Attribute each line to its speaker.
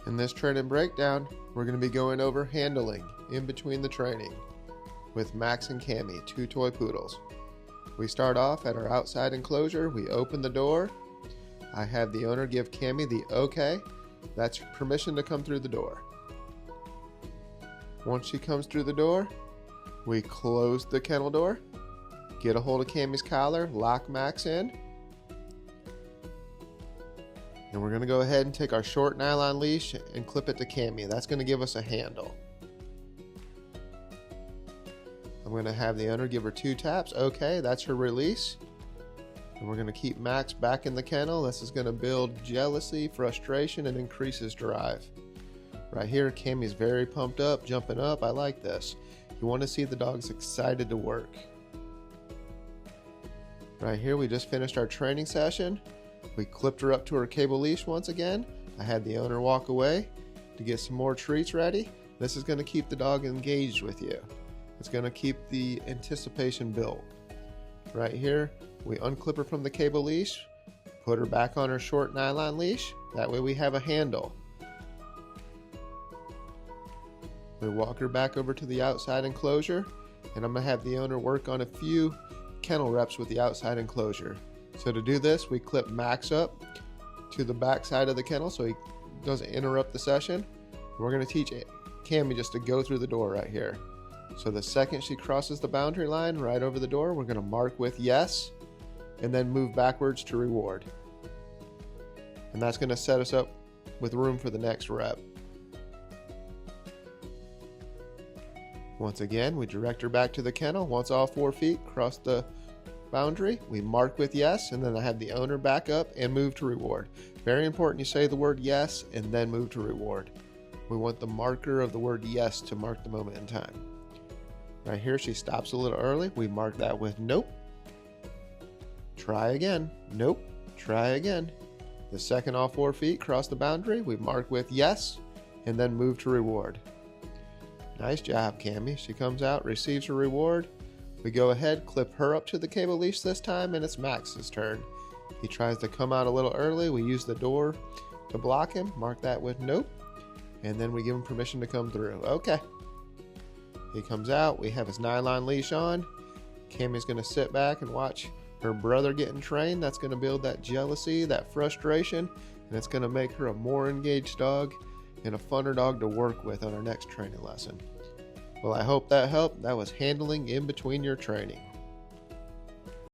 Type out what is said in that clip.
Speaker 1: In this training breakdown, we're going to be going over handling in between the training with Max and Cami, two toy poodles. We start off at our outside enclosure. We open the door. I have the owner give Cami the okay. That's permission to come through the door. Once she comes through the door, we close the kennel door, get a hold of Cami's collar, lock Max in, and we're going to go ahead and take our short nylon leash and clip it to Cami. That's going to give us a handle. I'm going to have the owner give her 2 taps. Okay, that's her release. And we're going to keep Max back in the kennel. This is going to build jealousy, frustration, and increase his drive. Right here, Cami's very pumped up, jumping up. I like this. You want to see the dog's excited to work. Right here, we just finished our training session. We clipped her up to her cable leash once again. I had the owner walk away to get some more treats ready. This is going to keep the dog engaged with you. It's going to keep the anticipation built. Right here, we unclip her from the cable leash, put her back on her short nylon leash. That way we have a handle. We walk her back over to the outside enclosure, and I'm going to have the owner work on a few kennel reps with the outside enclosure. So to do this, we clip Max up to the back side of the kennel so he doesn't interrupt the session. We're going to teach Cami just to go through the door right here. So the second she crosses the boundary line right over the door, we're going to mark with yes and then move backwards to reward. And that's going to set us up with room for the next rep. Once again, we direct her back to the kennel. Once all 4 feet cross the boundary, we mark with yes, and then I have the owner back up and move to reward. Very important you say the word yes and then move to reward. We want the marker of the word yes to mark the moment in time. Right here, she stops a little early. We mark that with nope. Try again. Nope. Try again. The second all 4 feet cross the boundary, we mark with yes and then move to reward. Nice job, Cami. She comes out, receives her reward. We go ahead, clip her up to the cable leash this time, and it's Max's turn. He tries to come out a little early. We use the door to block him. Mark that with nope. And then we give him permission to come through. Okay. He comes out. We have his nylon leash on. Cami's going to sit back and watch her brother getting trained. That's going to build that jealousy, that frustration, and it's going to make her a more engaged dog and a funner dog to work with on our next training lesson. Well, I hope that helped. That was handling in between your training.